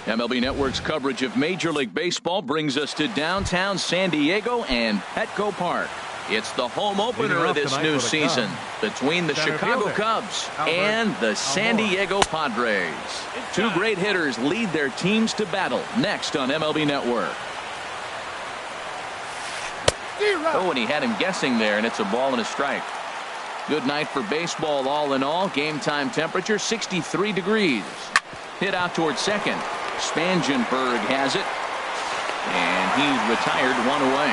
MLB Network's coverage of Major League Baseball brings us to downtown San Diego and Petco Park. It's the home opener of this new season between the Chicago Cubs and the San Diego Padres. Two great hitters lead their teams to battle next on MLB Network. Oh, and he had him guessing there, and it's a ball and a strike. Good night for baseball all in all. Game time temperature 63 degrees. Hit out towards second. Spangenberg has it, and he's retired, one away.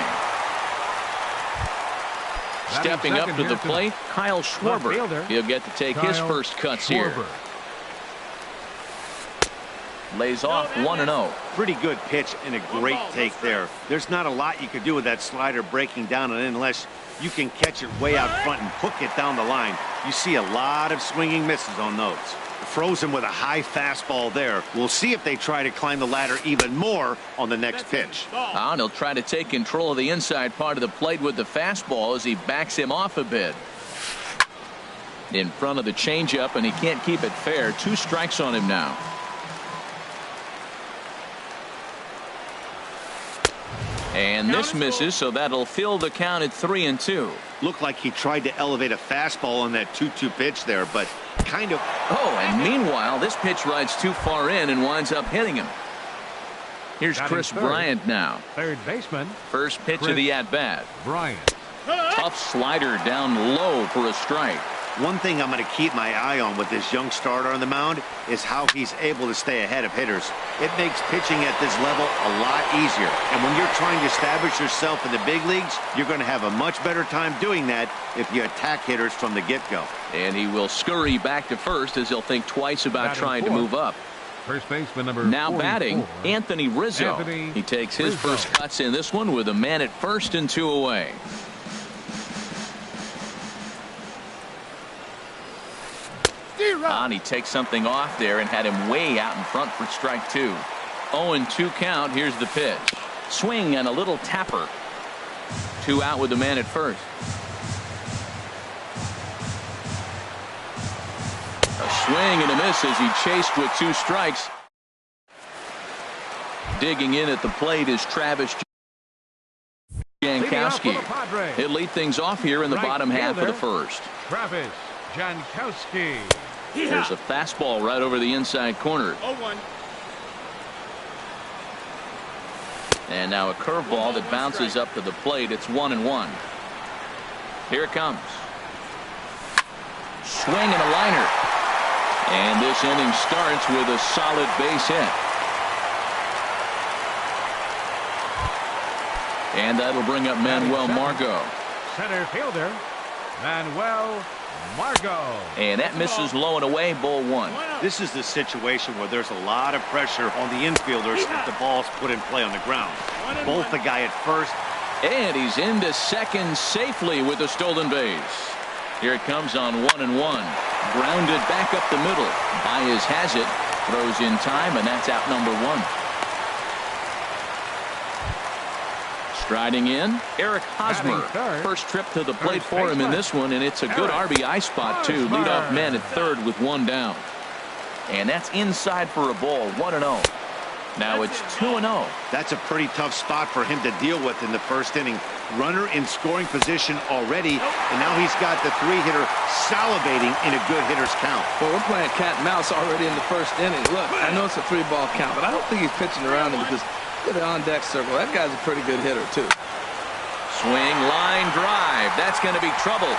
Stepping up to the plate, Kyle Schwarber. He'll get to take his first cuts here. Lays off 1-0. Pretty good pitch and a great take there. There's not a lot you could do with that slider breaking down and unless you can catch it way out front and hook it down the line. You see a lot of swinging misses on those. Frozen with a high fastball there. We'll see if they try to climb the ladder even more on the next pitch. And he'll try to take control of the inside part of the plate with the fastball as he backs him off a bit. In front of the changeup, and he can't keep it fair. 2 strikes on him now. And this misses, so that'll fill the count at 3-2. Looked like he tried to elevate a fastball on that 2-2 pitch there, but kind of. Oh, and meanwhile, this pitch rides too far in and winds up hitting him. Here's Chris Bryant now. Third baseman. First pitch of the at-bat. Bryant. Tough slider down low for a strike. One thing I'm going to keep my eye on with this young starter on the mound is how he's able to stay ahead of hitters. It makes pitching at this level a lot easier. And when you're trying to establish yourself in the big leagues, you're going to have a much better time doing that if you attack hitters from the get-go. And he will scurry back to first as he'll think twice about trying to move up. First baseman number now 44, batting, Anthony Rizzo. He takes his first cuts in this one with a man at first and 2 away. And he takes something off there and had him way out in front for strike 2. 0-2 count. Here's the pitch. Swing and a little tapper. 2 out with the man at first. A swing and a miss as he chased with 2 strikes. Digging in at the plate is Travis Jankowski. He'll lead things off here in the bottom half of the first. Travis Jankowski. There's a fastball right over the inside corner. 0-1. And now a curveball that bounces up to the plate. It's 1-1. Here it comes. Swing and a liner. And this inning starts with a solid base hit. And that'll bring up Manuel Margot. Center fielder Manuel Margot. And that misses low and away, ball 1. This is the situation where there's a lot of pressure on the infielders if the ball's put in play on the ground. Both the guy at first. And he's into second safely with a stolen base. Here it comes on 1-1. Grounded back up the middle. Baez has it. Throws in time, and that's out number 1. Striding in, Eric Hosmer. First trip to the plate for him in this one, and it's a good RBI spot, too. Leadoff man at third with 1 down. And that's inside for a ball, 1-0. Now it's 2-0. That's a pretty tough spot for him to deal with in the first inning. Runner in scoring position already, and now he's got the 3-hitter salivating in a good hitter's count. Well, we're playing cat and mouse already in the first inning. Look, I know it's a 3-ball count, but I don't think he's pitching around him because look at the on-deck circle. That guy's a pretty good hitter, too. Swing, line, drive. That's going to be trouble.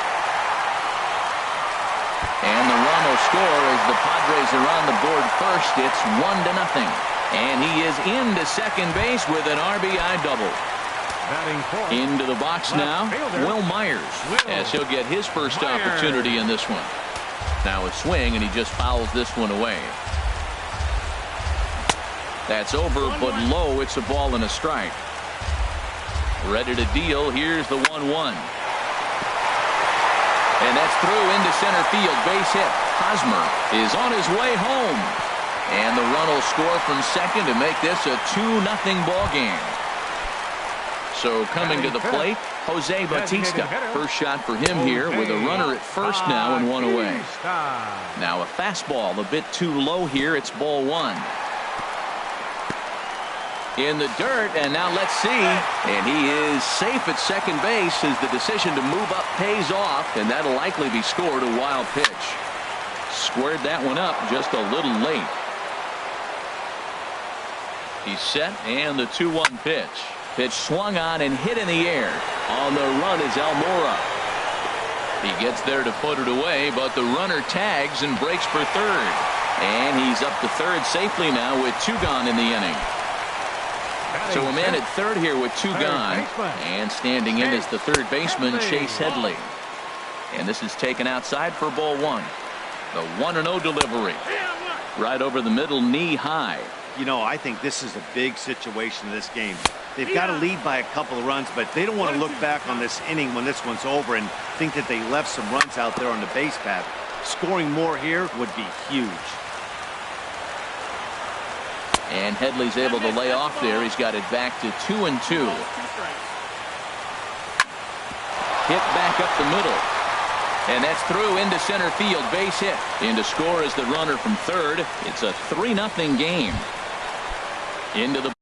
And the run will score as the Padres are on the board first. It's 1-0. And he is into second base with an RBI double. Into the box now, Will Myers, as he'll get his first opportunity in this one. Now a swing, and he just fouls this one away. That's over, but low. It's a ball and a strike. Ready to deal. Here's the 1-1. And that's through into center field. Base hit. Hosmer is on his way home. And the run will score from second to make this a 2-0 ball game. So coming to the plate, Jose Bautista. First shot for him here with a runner at first now and 1 away. Now a fastball a bit too low here. It's ball 1. in the dirt, and now let's see. And he is safe at second base as the decision to move up pays off, and that'll likely be scored. A wild pitch. Squared that one up just a little late. He's set, and the 2-1 pitch. Pitch swung on and hit in the air. On the run is Almora. He gets there to put it away, but the runner tags and breaks for third. And he's up to third safely now with 2 gone in the inning. So a man at third here with 2 gone. And standing in is the third baseman, Chase Headley. And this is taken outside for ball 1. The 1-0 delivery. Right over the middle, knee high. You know, I think this is a big situation in this game. They've got to lead by a couple of runs, but they don't want to look back on this inning when this one's over and think that they left some runs out there on the base path. Scoring more here would be huge. And Headley's able to lay off there. He's got it back to 2-2. Hit back up the middle. And that's through into center field. Base hit. In to score is the runner from third. It's a 3-0 game. Into the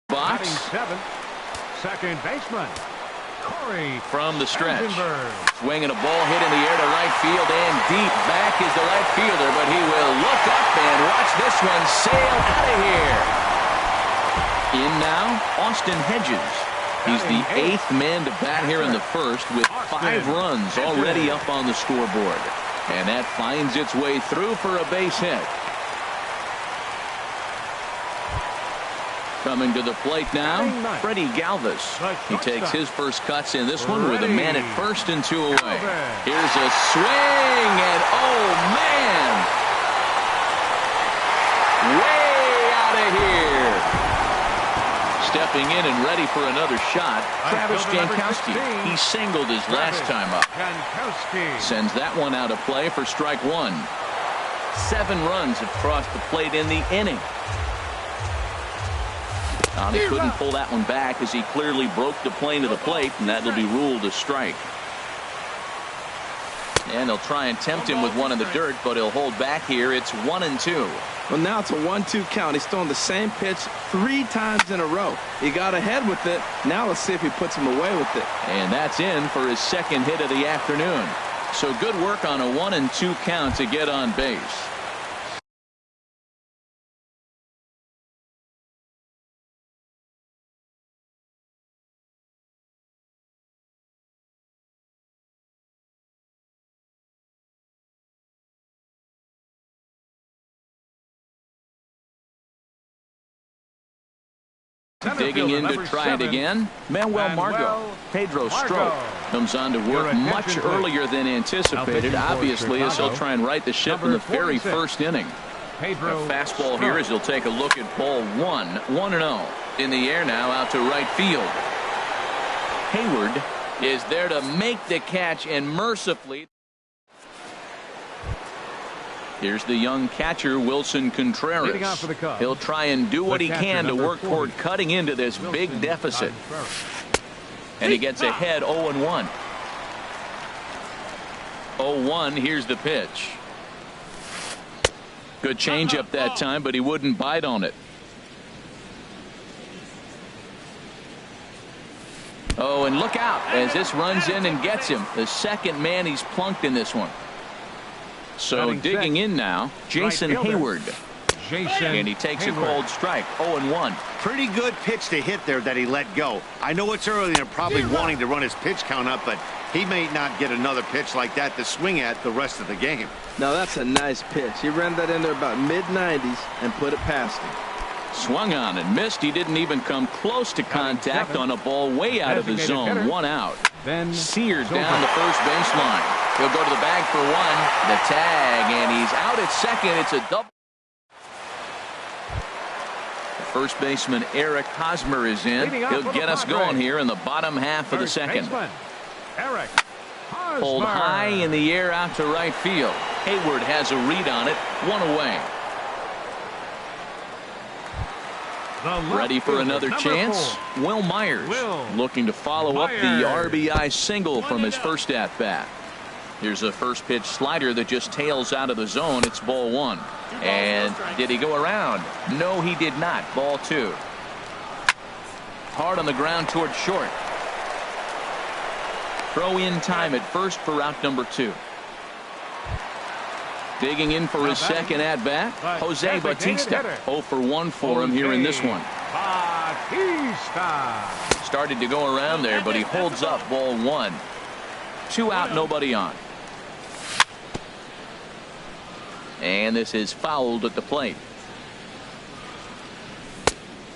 box. Second baseman, Corey from the stretch. Rosenberg. Swinging a ball hit in the air to right field and deep. Back is the right fielder, but he will look up and watch this one sail out of here. In now, Austin Hedges. He's the 8th man to bat here in the first with 5 runs already up on the scoreboard. And that finds its way through for a base hit. Coming to the plate now, Freddie Galvis. He takes his first cuts in this one with a man at first and 2 away. Here's a swing, and oh man! Way out of here! Stepping in and ready for another shot, Travis Jankowski. He singled his last time up. Sends that one out of play for strike 1. 7 runs have crossed the plate in the inning. He couldn't pull that one back as he clearly broke the plane of the plate, and that'll be ruled a strike. And they'll try and tempt him with one in the dirt, but he'll hold back here. It's 1-2. Well, now it's a 1-2 count. He's throwing the same pitch 3 times in a row. He got ahead with it. Now let's see if he puts him away with it. And that's in for his second hit of the afternoon. So good work on a 1-2 count to get on base. Digging in to try it again, Manuel Margot. Pedro Strop comes on to work much earlier than anticipated, obviously, as he'll try and right the ship in the very first inning. A fastball here as he'll take a look at ball 1. 1-0. In the air now, out to right field. Hayward is there to make the catch, and mercifully. Here's the young catcher, Wilson Contreras. He'll try and do what he can to work toward cutting into this big deficit. And he gets ahead 0-1. 0-1, here's the pitch. Good changeup that time, but he wouldn't bite on it. Oh, and look out as this runs in and gets him. The second man he's plunked in this one. So digging in now, Jason Hayward. And he takes a cold strike, 0-1. Pretty good pitch to hit there that he let go. I know it's early and they're probably wanting to run his pitch count up, but he may not get another pitch like that to swing at the rest of the game. Now that's a nice pitch. He ran that in there about mid-90s and put it past him. Swung on and missed. He didn't even come close to contact on a ball way out of the zone. 1 out. Seared down the first baseline. He'll go to the bag for 1. The tag, and he's out at second. It's a double. The first baseman, Eric Hosmer, is in. He'll get us going here in the bottom half of the second. Pulled high in the air out to right field. Hayward has a read on it. 1 away. Ready for another chance? 4. Will Myers Will looking to follow up the Myers. RBI single from his first at-bat. Here's a first pitch slider that just tails out of the zone. It's ball 1. And did he go around? No, he did not. Ball 2. Hard on the ground towards short. Throw in time at first for out number 2. Digging in for his second at-bat, Jose Bautista. 0 for 1 for him here in this one. Bautista. Started to go around there, but he holds up. Ball 1. 2 out, nobody on. And this is fouled at the plate.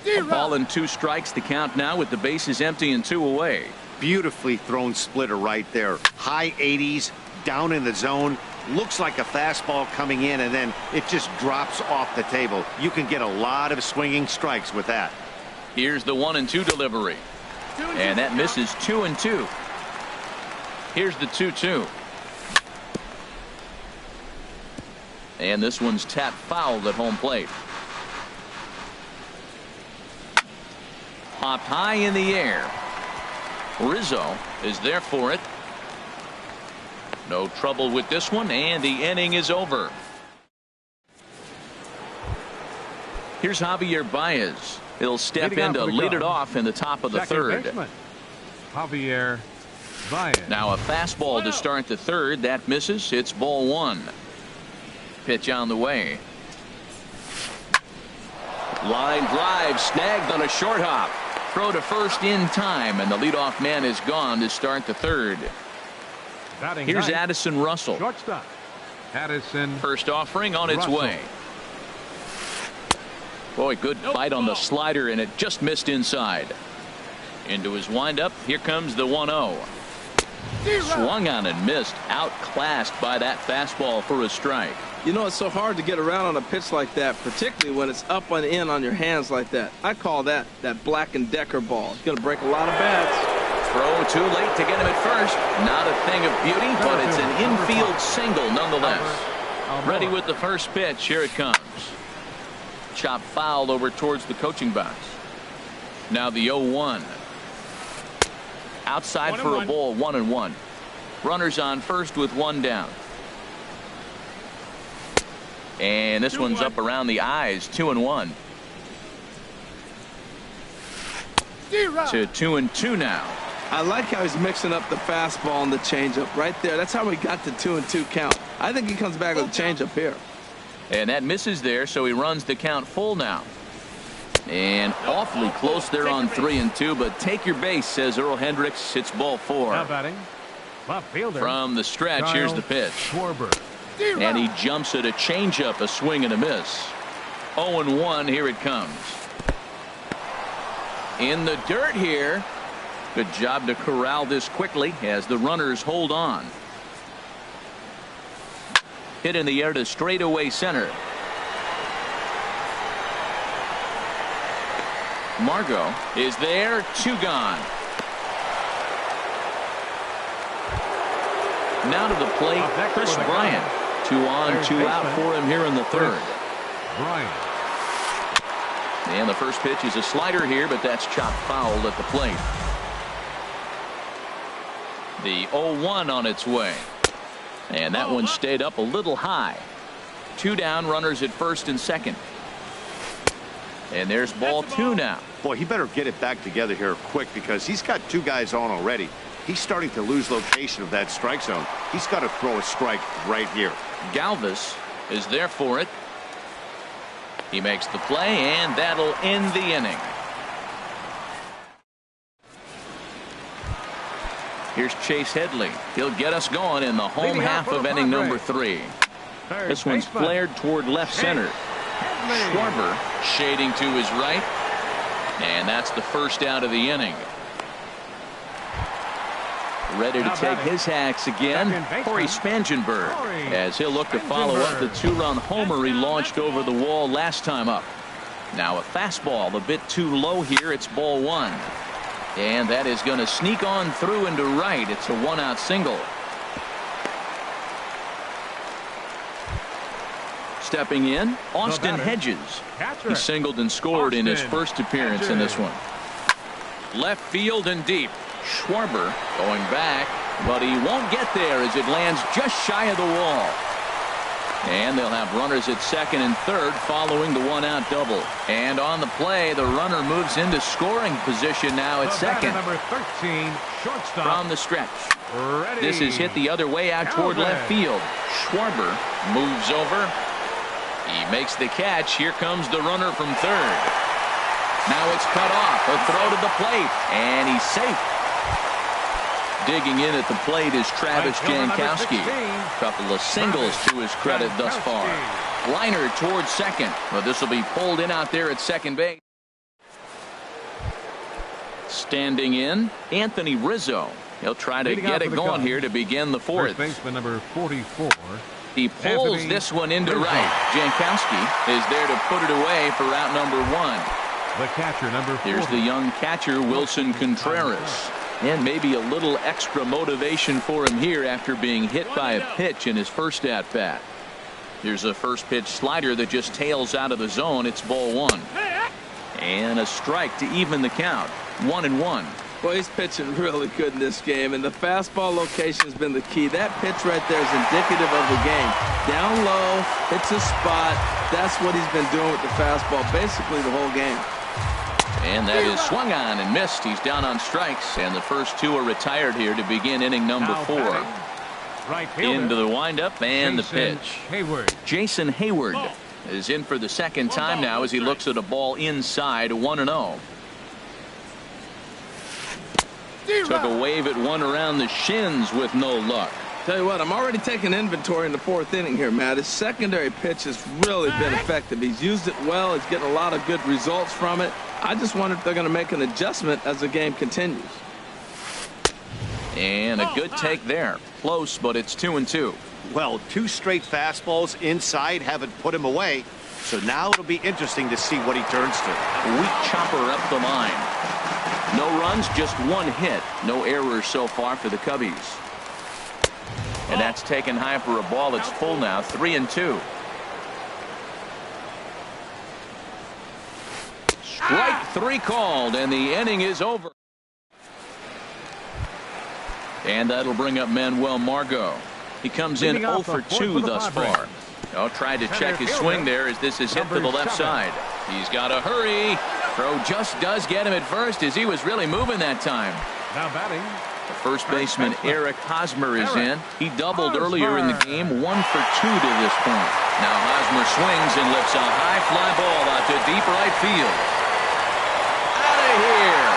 A ball and 2 strikes to count now with the bases empty and 2 away. Beautifully thrown splitter right there. High 80s, down in the zone. Looks like a fastball coming in, and then it just drops off the table. You can get a lot of swinging strikes with that. Here's the 1-2 delivery. And that misses 2-2. Here's the 2-2. And this one's tapped foul at home plate. Popped high in the air. Rizzo is there for it. No trouble with this one, and the inning is over. Here's Javier Baez. He'll step in to lead it off in the top of the third. Baseman, Javier Baez. Now a fastball to start the third. That misses. It's ball 1. Pitch on the way. Line drive snagged on a short hop. Throw to first in time, and the leadoff man is gone to start the third. Batting Here's ninth, Addison Russell. shortstop, Addison. First offering on its Russell. way. Boy, good bite on the slider, and it just missed inside. Into his windup. Here comes the 1-0. Swung on and missed. Outclassed by that fastball for a strike. You know, it's so hard to get around on a pitch like that, particularly when it's up and in on your hands like that. I call that Black and Decker ball. It's going to break a lot of bats. Throw too late to get him at first. Not a thing of beauty, but it's an infield single nonetheless. Ready with the first pitch. Here it comes. Chop fouled over towards the coaching box. Now the 0-1. Outside for a ball. 1-1. Runners on first with 1 down. And this one's up around the eyes. 2-1. To 2-2 now. I like how he's mixing up the fastball and the changeup right there. That's how he got the 2-2 count. I think he comes back with a changeup here. And that misses there, so he runs the count full now. And awfully close there on 3-2, but take your base, says Earl Hendricks. It's ball 4. Now batting, left fielder. From the stretch, here's the pitch. Schwarber. And he jumps at a changeup, a swing and a miss. 0-1, here it comes. In the dirt here. Good job to corral this quickly as the runners hold on. Hit in the air to straightaway center. Margot is there. 2 gone. Now to the plate, Chris Bryant. 2 on, 2 out for him here in the third. Bryant. And the first pitch is a slider here, but that's chopped foul at the plate. The 0-1 on its way. And that one stayed up a little high. 2 down, runners at first and second. And there's ball 2 now. Boy, he better get it back together here quick because he's got 2 guys on already. He's starting to lose location of that strike zone. He's got to throw a strike right here. Galvis is there for it. He makes the play, and that'll end the inning. Here's Chase Headley. He'll get us going in the home half of inning number 3. This one's flared toward left center. Schwarber shading to his right. And that's the first out of the inning. Ready to take his hacks again, Corey Spangenberg, as he'll look to follow up the 2-run homer he launched over the wall last time up. Now a fastball a bit too low here. It's ball 1. And that is going to sneak on through into right. It's a 1-out single. stepping in, Austin Hedges. He singled and scored in his first appearance in this one. Left field and deep. Schwarber going back, but he won't get there as it lands just shy of the wall. And they'll have runners at second and third following the one-out double. And on the play, the runner moves into scoring position now at second. Number 13, shortstop. From the stretch. Ready. This is hit the other way out toward left field. Schwarber moves over. He makes the catch. Here comes the runner from third. Now it's cut off. A throw to the plate. And he's safe. Digging in at the plate is Travis Jankowski. Couple of singles to his credit thus far. Liner towards second. But this will be pulled in out there at second base. Standing in, Anthony Rizzo. He'll try to get it going here to begin the fourth. First baseman number 44. He pulls this one into right. Jankowski is there to put it away for out number one. The catcher number 40. Here's the young catcher, Wilson Contreras. And maybe a little extra motivation for him here after being hit by a pitch in his first at-bat. Here's a first pitch slider that just tails out of the zone. It's ball one. And a strike to even the count. 1-1. Well, he's pitching really good in this game, and the fastball location has been the key. That pitch right there is indicative of the game. Down low, hits a spot. That's what he's been doing with the fastball basically the whole game. And that is swung on and missed. He's down on strikes, and the first two are retired here to begin inning number four. Right into the windup and the pitch. Hayward. Jason Hayward is in for the second time now as he looks at a ball inside. 1-0. Took a wave at one around the shins with no luck. Tell you what, I'm already taking inventory in the fourth inning here, Matt. His secondary pitch has really been effective. He's used it well. He's getting a lot of good results from it. I just wonder if they're going to make an adjustment as the game continues. And a good take there. Close, but it's 2-2. Well, two straight fastballs inside haven't put him away. So now it'll be interesting to see what he turns to. Weak chopper up the line. No runs, just one hit. No errors so far for the Cubbies. And that's taken high for a ball that's full now. 3-2. Strike three called, and the inning is over. And that'll bring up Manuel Margot. He comes in 0 for 2 thus far. Oh, tried to check his swing there as this is hit to the left side. He's got to hurry. Throw just does get him at first as he was really moving that time. Now batting. The first baseman Eric Hosmer is in. He doubled earlier in the game. 1 for 2 to this point. Now Hosmer swings and lifts a high fly ball out to deep right field. Out of here.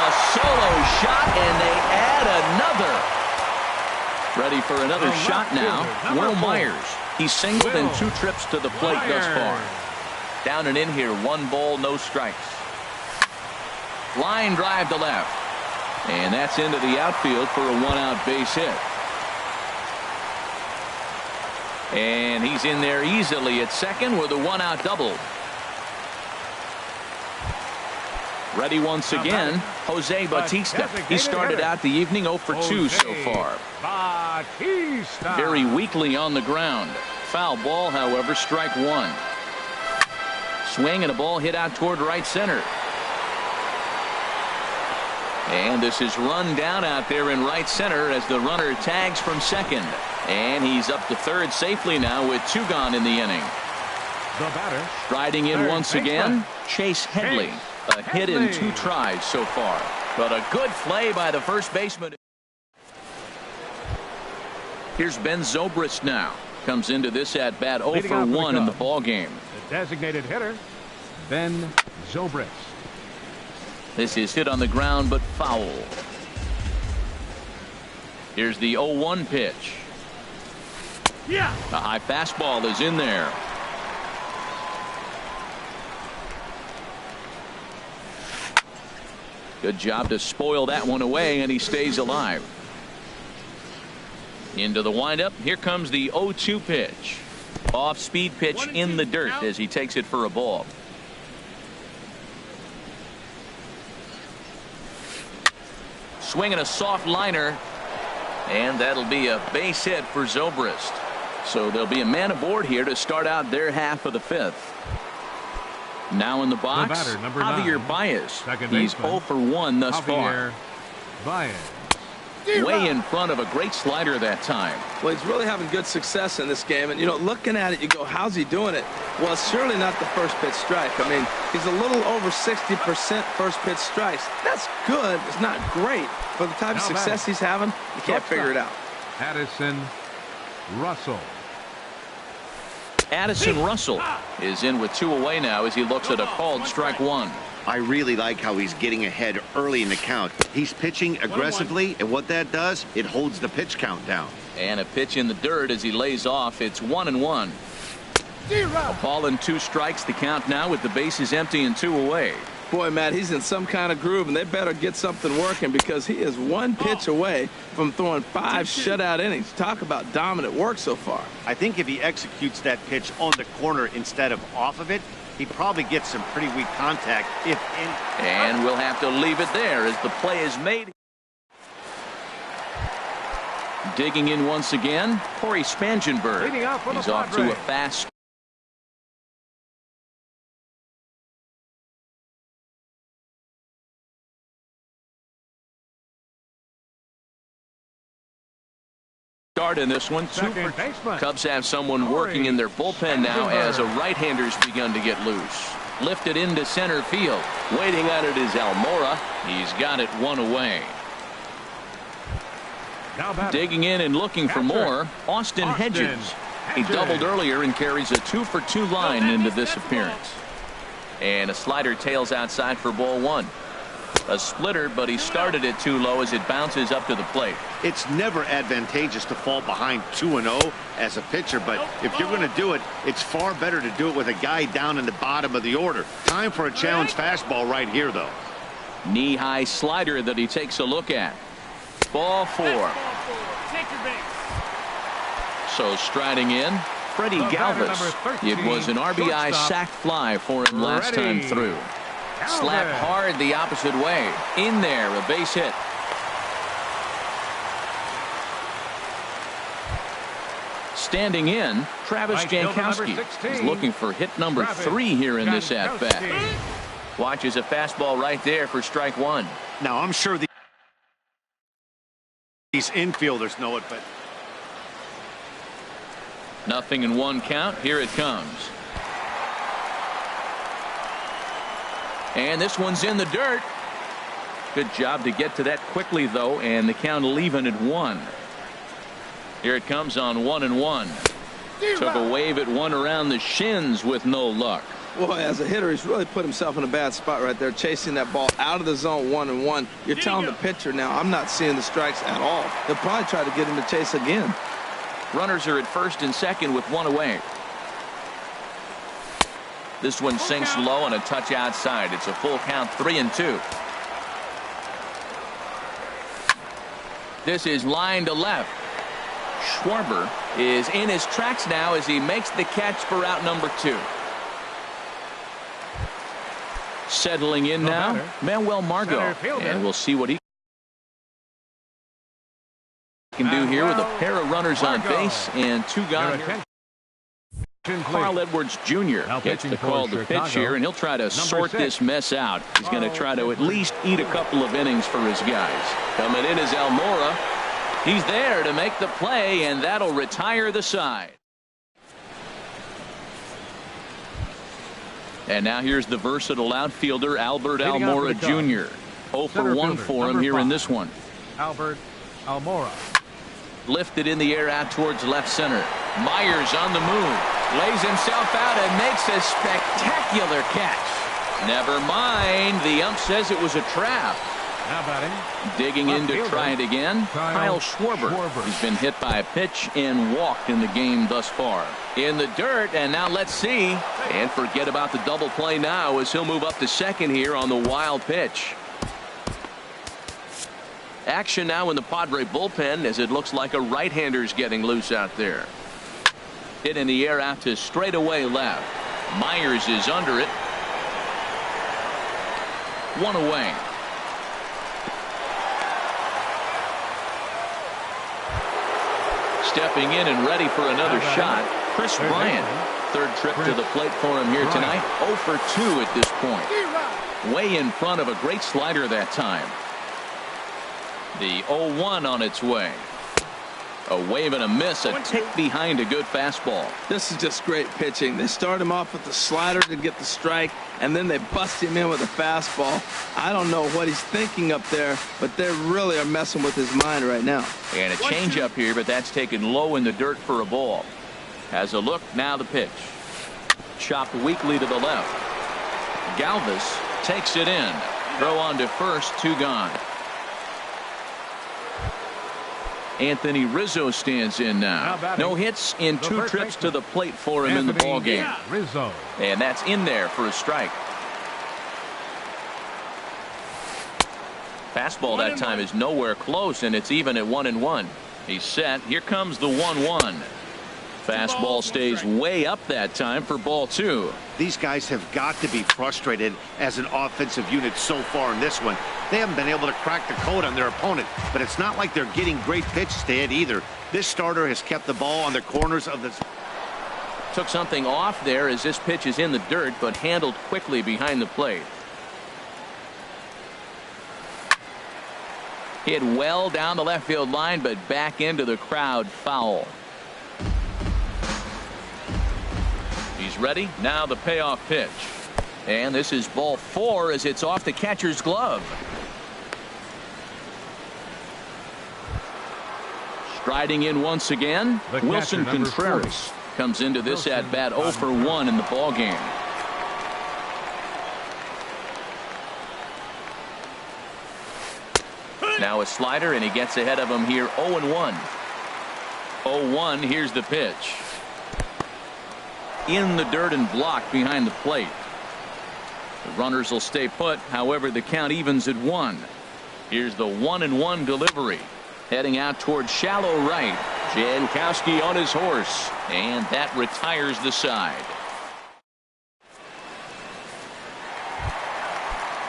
A solo shot, and they add another. Ready for another shot now. Will Myers. He singled in 2 trips to the plate thus far. Down and in here, 1 ball, no strikes. Line drive to left. And that's into the outfield for a 1-out base hit. And he's in there easily at second with a 1-out double. Ready once again, Jose Bautista. He started out the evening 0 for 2 so far. Bautista. Very weakly on the ground. Foul ball, however, strike 1. Swing and a ball hit out toward right center. And this is run down out there in right center as the runner tags from second. And he's up to third safely now with 2 gone in the inning. The batter. Striding in once again, Chase Headley. A hit in 2 tries so far. But a good play by the first baseman. Here's Ben Zobrist now. Comes into this at bat 0 for 1 in the ball game. The designated hitter, Ben Zobrist. This is hit on the ground but foul. Here's the 0-1 pitch. Yeah. A high fastball is in there. Good job to spoil that one away, and he stays alive. Into the windup. Here comes the 0-2 pitch. Off-speed pitch in the dirt as he takes it for a ball. Swinging a soft liner, and that'll be a base hit for Zobrist. So there'll be a man aboard here to start out their half of the fifth. Now in the box, batter, number Javier 9, Baez. second He's baseman, 0 for 1 thus Javier far. Baez. Way in front of a great slider that time. Well, he's really having good success in this game. And, you know, looking at it, you go, how's he doing it? Well, it's surely not the first pitch strike. I mean, he's a little over 60% first pitch strikes. That's good. It's not great. For the type of success he's having, you can't figure it out. Addison Russell. Addison Russell is in with 2 away now as he looks at a called strike 1. I really like how he's getting ahead early in the count. He's pitching aggressively, and what that does, it holds the pitch count down. And a pitch in the dirt as he lays off. It's 1-1. A ball and 2 strikes the count now with the bases empty and 2 away. Boy, Matt, he's in some kind of groove, and they better get something working because he is 1 pitch away from throwing 5 shutout innings. Talk about dominant work so far. I think if he executes that pitch on the corner instead of off of it, he probably gets some pretty weak contact, if any. And we'll have to leave it there as the play is made. Digging in once again, Corey Spangenberg. He's off to a fast start in this one. Cubs have someone working in their bullpen now as a right-hander's begun to get loose. Lifted into center field. Waiting on it is Almora. He's got it 1 away. Digging in and looking for more, Austin Hedges. He doubled earlier and carries a 2 for 2 line into this appearance. And a slider tails outside for ball 1. A splitter, but he started it too low as it bounces up to the plate. It's never advantageous to fall behind 2-0 as a pitcher, but if you're going to do it, it's far better to do it with a guy down in the bottom of the order. Time for a challenge fastball right here, though. Knee-high slider that he takes a look at. Ball 4. So striding in, Freddie Galvis. It was an RBI sac fly for him last time through. Slapped hard the opposite way. In there, a base hit. Standing in, Travis Jankowski. He's looking for hit number 3 here in this at-bat. Watches a fastball right there for strike 1. Now, I'm sure these infielders know it, but... Nothing in 1 count. Here it comes. And this one's in the dirt. Good job to get to that quickly, though, and the count leaving at 1. Here it comes on 1-1. Took a wave at 1 around the shins with no luck. Boy, as a hitter, he's really put himself in a bad spot right there, chasing that ball out of the zone 1-1. You're telling the pitcher now, I'm not seeing the strikes at all. They'll probably try to get him to chase again. Runners are at first and second with 1 away. This one sinks low and a touch outside. It's a full count, 3-2. This is line to left. Schwarber is in his tracks now as he makes the catch for out number 2. Settling in now, Manuel Margot, and we'll see what he can do here with a pair of runners on base and 2 gone here. Carl Edwards Jr. gets the call to pitch here, and he'll try to sort this mess out. He's going to try to at least eat a couple of innings for his guys. Coming in is Almora. He's there to make the play, and that'll retire the side. And now here's the versatile outfielder, Albert Almora Jr. 0 for 1 for him here in this one. Albert Almora. Lifted in the air out towards left center. Myers on the move. Lays himself out and makes a spectacular catch. Never mind. The ump says it was a trap. Now batting. Digging in to try it again, Kyle Schwarber. He's been hit by a pitch and walked in the game thus far. In the dirt, and now let's see. And forget about the double play now as he'll move up to second here on the wild pitch. Action now in the Padre bullpen as it looks like a right-hander's getting loose out there. Hit in the air out to straightaway left. Myers is under it. 1 away. stepping in and ready for another shot. Chris Bryant, third trip to the plate for him here tonight. 0 for 2 at this point. Way in front of a great slider that time. The 0-1 on its way. A wave and a miss, a tick behind a good fastball. This is just great pitching. They start him off with the slider to get the strike, and then they bust him in with a fastball. I don't know what he's thinking up there, but they really are messing with his mind right now. And a changeup here, but that's taken low in the dirt for a ball. Has a look, now the pitch. Chopped weakly to the left. Galvis takes it in. Throw on to first, 2 gone. Anthony Rizzo stands in now. No hits in 2 trips to the plate for him in the ball game. Rizzo. And that's in there for a strike. Fastball that time is nowhere close, and it's even at 1-1. He's set. Here comes the 1-1. Fastball stays way up that time for ball 2. These guys have got to be frustrated as an offensive unit so far in this one. They haven't been able to crack the code on their opponent, but it's not like they're getting great pitches to hit either. This starter has kept the ball on the corners of the... Took something off there as this pitch is in the dirt, but handled quickly behind the plate. Hit well down the left field line, but back into the crowd, foul. He's ready. Now the payoff pitch. And this is ball 4 as it's off the catcher's glove. Striding in once again, Wilson Contreras comes into this at bat 0 for 1 in the ball game. Now a slider, and he gets ahead of him here 0-1. 0-1. Here's the pitch. In the dirt and blocked behind the plate. The runners will stay put. However, the count evens at 1. Here's the 1-1 delivery. Heading out towards shallow right. Jankowski on his horse. And that retires the side.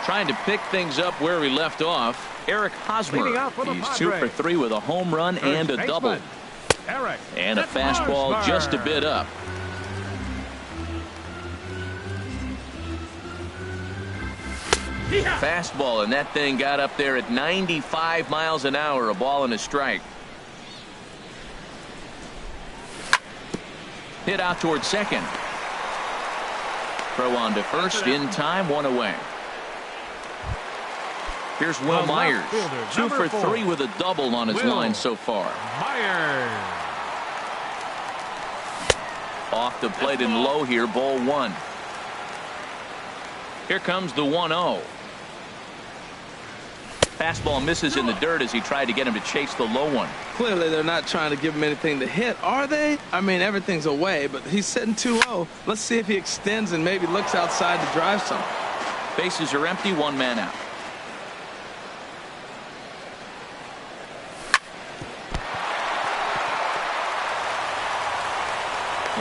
Trying to pick things up where we left off. Eric Hosmer. He's 2 for 3 with a home run and a double. And a fastball just a bit up. Fastball, and that thing got up there at 95 miles an hour. A ball and a strike. Hit out towards second. Throw on to first in time, 1 away. Here's Will Myers, 2 for 3 with a double on his line so far. Myers. Off the plate and low here, ball 1. Here comes the 1-0. Fastball misses in the dirt as he tried to get him to chase the low one. Clearly they're not trying to give him anything to hit, are they? I mean, everything's away, but he's sitting 2-0. Let's see if he extends and maybe looks outside to drive some. Bases are empty, 1 man out.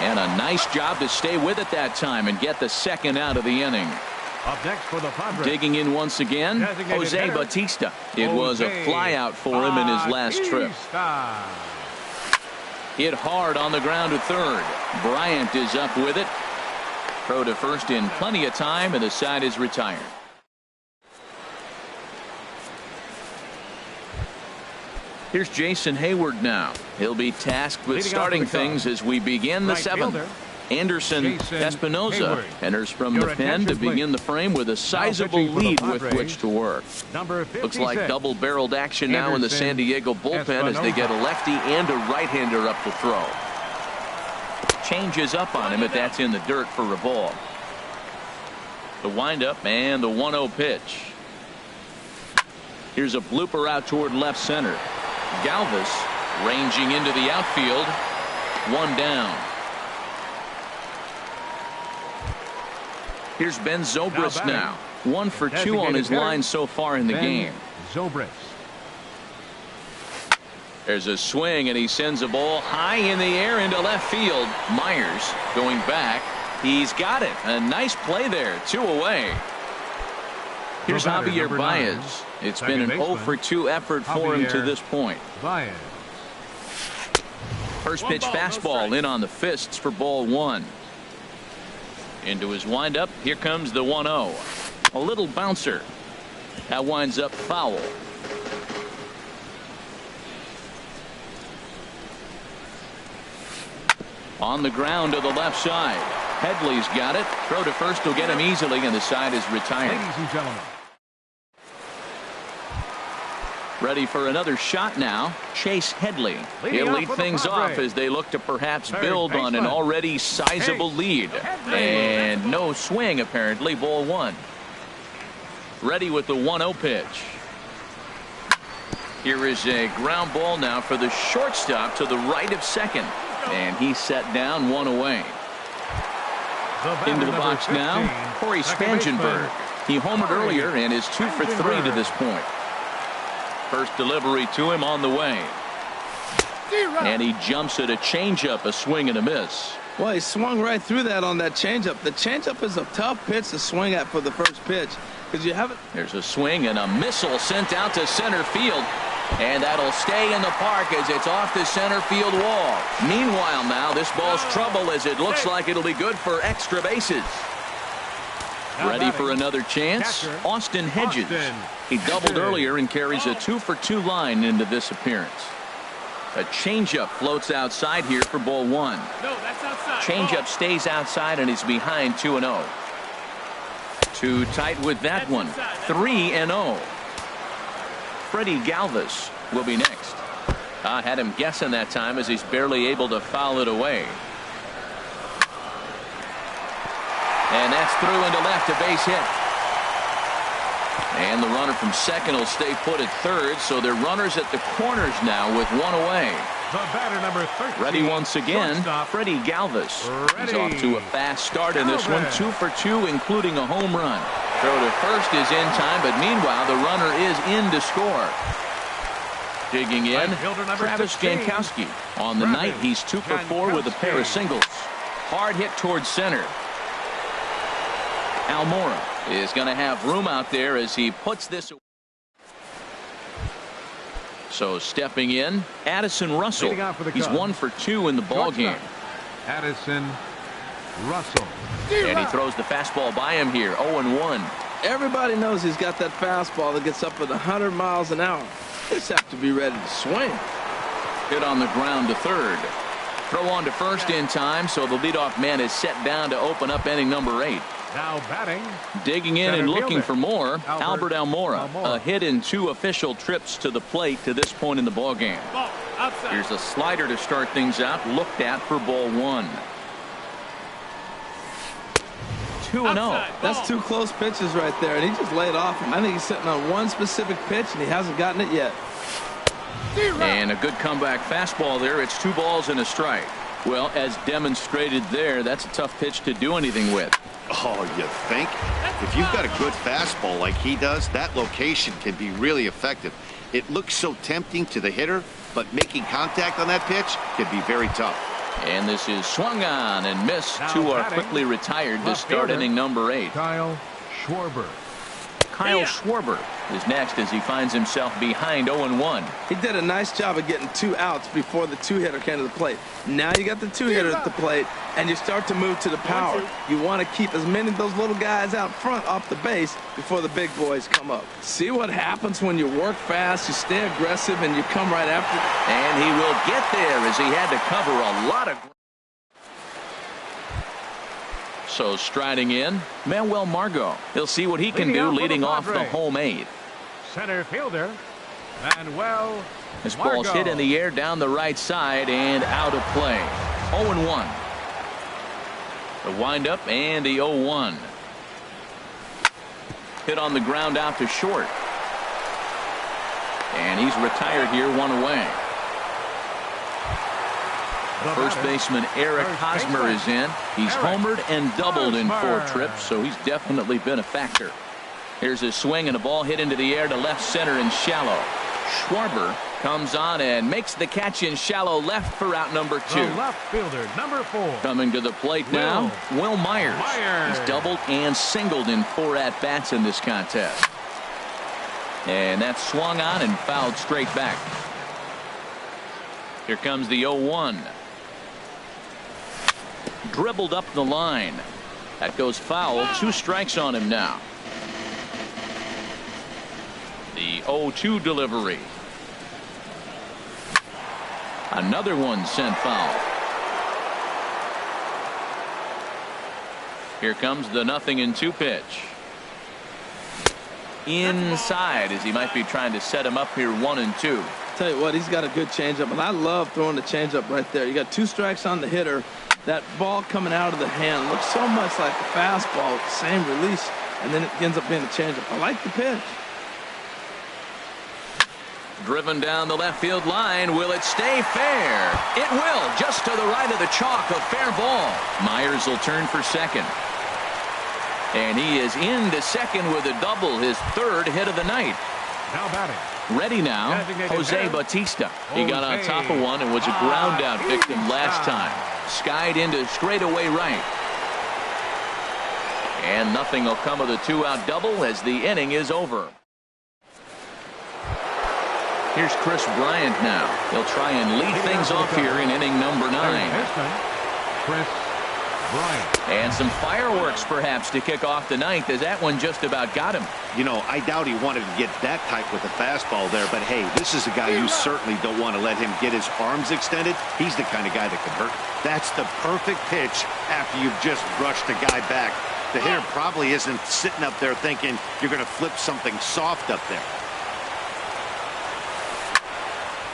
And a nice job to stay with it that time and get the second out of the inning. Up next for the Padres. Digging in once again, Jose Bautista. It was a flyout for him in his last trip. Hit hard on the ground to third. Bryant is up with it. Throw to first in plenty of time, and the side is retired. Here's Jason Hayward now. He'll be tasked with starting things as we begin the 7th. Anderson Espinoza enters from the pen to begin the frame with a sizable lead with which to work. Looks like double-barreled action now in the San Diego bullpen as they get a lefty and a right-hander up to throw. Changes up on him, but that's in the dirt for a ball. The windup and the 1-0 pitch. Here's a blooper out toward left center. Galvis ranging into the outfield. 1 down. Here's Ben Zobrist now. 1 for 2 on his line so far in the game. Zobrist. There's a swing, and he sends a ball high in the air into left field. Myers going back. He's got it. A nice play there. 2 away. Here's Javier Baez. It's been an 0 for 2 effort for him to this point. Baez. First pitch fastball in on the fists for ball one. Into his windup. Here comes the 1-0. A little bouncer. That winds up foul. On the ground to the left side. Headley's got it. Throw to first will get him easily, and the side is retired. Ladies and gentlemen. Ready for another shot now. Chase Headley. He'll lead things off as they look to perhaps build on an already sizable lead. And no swing, apparently. Ball one. Ready with the 1-0 pitch. Here is a ground ball now for the shortstop to the right of second. And he's set down, one away. Into the box now, Corey Spangenberg. He homered earlier and is 2 for 3 to this point. First delivery to him on the way. And he jumps at a changeup, a swing and a miss. Well, he swung right through that on that changeup. The changeup is a tough pitch to swing at for the first pitch because you have it. There's a swing and a missile sent out to center field. And that'll stay in the park as it's off the center field wall. Meanwhile, now this ball's trouble as it looks like it'll be good for extra bases. Ready for another chance? Austin Hedges. He doubled earlier and carries a 2 for 2 line into this appearance. A changeup floats outside here for ball one. Changeup stays outside and is behind 2-0. Too tight with that one. 3-0. Freddie Galvis will be next. I had him guessing that time as he's barely able to foul it away. And that's through into left, a base hit. And the runner from second will stay put at third, so they're runners at the corners now with one away. The batter number 13. Ready once again, Freddie Galvis. He's off to a fast start in this one, 2 for 2, including a home run. Throw to first is in time, but meanwhile the runner is in to score. Digging in, Travis Jankowski. On the night, he's 2 for 4 with a pair of singles. Hard hit towards center. Almora is going to have room out there as he puts this away. So stepping in, Addison Russell. He's 1 for 2 in the ball game. Addison Russell. And he throws the fastball by him here. 0-1. Everybody knows he's got that fastball that gets up at 100 miles an hour. They just have to be ready to swing. Hit on the ground to third. Throw on to first in time, so the leadoff man is set down to open up inning number 8. Now batting. Digging in and looking for more, Albert Almora. A hit in 2 official trips to the plate to this point in the ball game. Here's a slider to start things out, looked at for ball one. 2-0. That's 2 close pitches right there, and he just laid off him. I think he's sitting on one specific pitch, and he hasn't gotten it yet. And a good comeback fastball there. It's 2 balls and a strike. Well, as demonstrated there, that's a tough pitch to do anything with. Oh, you think? If you've got a good fastball like he does, that location can be really effective. It looks so tempting to the hitter, but making contact on that pitch can be very tough. And this is swung on and missed. 2 are quickly retired to start inning number 8. Kyle Schwarber. Kyle Schwarber is next as he finds himself behind 0-1. He did a nice job of getting 2 outs before the 2-hitter came to the plate. Now you got the 2-hitter at the plate, and you start to move to the power. You want to keep as many of those little guys out front off the base before the big boys come up. See what happens when you work fast, you stay aggressive, and you come right after. And he will get there as he had to cover a lot of ground. So striding in, Manuel Margot. He'll see what he can do leading off the home 8. Center fielder, Manuel. This ball's hit in the air down the right side and out of play. 0-1. The windup and the 0-1. Hit on the ground out to short. And he's retired here, 1 away. First baseman Eric Hosmer is in. He's homered and doubled in 4 trips, so he's definitely been a factor. Here's a swing and a ball hit into the air to left center and shallow. Schwarber comes on and makes the catch in shallow left for out number 2. The left fielder, number 4. Coming to the plate now, Will Myers. He's doubled and singled in 4 at-bats in this contest. And that's swung on and fouled straight back. Here comes the 0-1. Dribbled up the line. That goes foul. 2 strikes on him now. The 0-2 delivery. Another one sent foul. Here comes the 0-2 pitch. Inside, as he might be trying to set him up here 1-2. Tell you what, he's got a good changeup, and I love throwing the changeup right there. You got 2 strikes on the hitter. That ball coming out of the hand looks so much like the fastball, same release, and then it ends up being a changeup. I like the pitch. Driven down the left field line. Will it stay fair? It will, just to the right of the chalk. A fair ball. Myers will turn for second. And he is into second with a double, his 3rd hit of the night. Now batting. Ready now, Jose Bautista. He got on top of one and was a ground out victim last time. Skied into straightaway right. And nothing will come of the 2-out double as the inning is over. Here's Chris Bryant now. He'll try and lead things off here in inning number 9. Chris Bryant. And some fireworks perhaps to kick off the 9th, as that one just about got him. You know, I doubt he wanted to get that tight with the fastball there, but hey, this is a guy you certainly don't want to let him get his arms extended. He's the kind of guy that can hurt. That's the perfect pitch after you've just brushed a guy back. The hitter probably isn't sitting up there thinking you're going to flip something soft up there.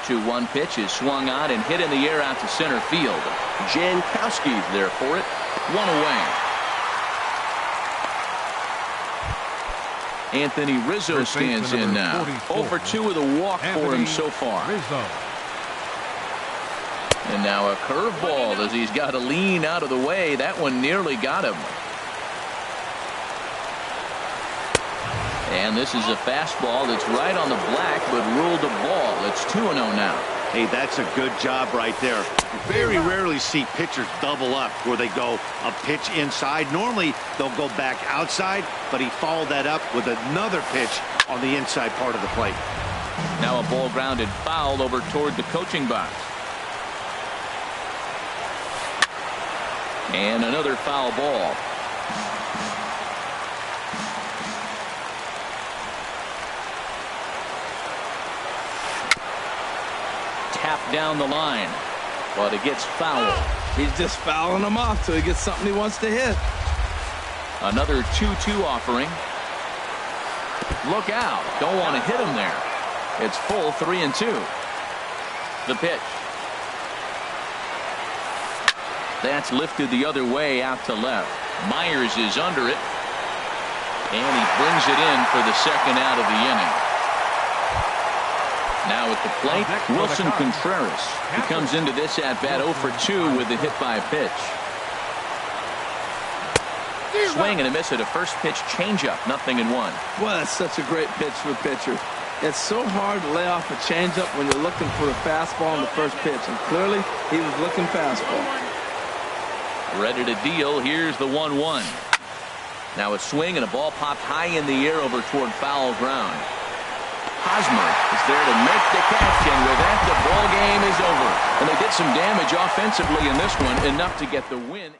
2-1 pitch is swung on and hit in the air out to center field. Jankowski's there for it. 1 away. Anthony Rizzo stands in now. 0 for 2 with a walk for him so far. And now a curveball as he's got to lean out of the way. That one nearly got him. And this is a fastball that's right on the black, but ruled a ball. It's 2-0 now. Hey, that's a good job right there. Very rarely see pitchers double up where they go a pitch inside. Normally, they'll go back outside, but he followed that up with another pitch on the inside part of the plate. Now a ball grounded foul over toward the coaching box. And another foul ball. Tap down the line, but it gets fouled. He's just fouling him off till he gets something he wants to hit. Another 2-2 offering. Look out. Don't want to hit him there. It's full 3-2. The pitch. That's lifted the other way out to left. Myers is under it. And he brings it in for the 2nd out of the inning. Now at the plate, Wilson Contreras. He comes into this at-bat 0 for 2 with the hit by pitch. Swing and a miss at a first pitch changeup. 0-1. Well, that's such a great pitch for a pitcher. It's so hard to lay off a changeup when you're looking for a fastball in the first pitch. And clearly, he was looking fastball. Ready to deal. Here's the 1-1. Now a swing and a ball popped high in the air over toward foul ground. Hosmer is there to make the catch, and with that, the ball game is over. And they did some damage offensively in this one, enough to get the win.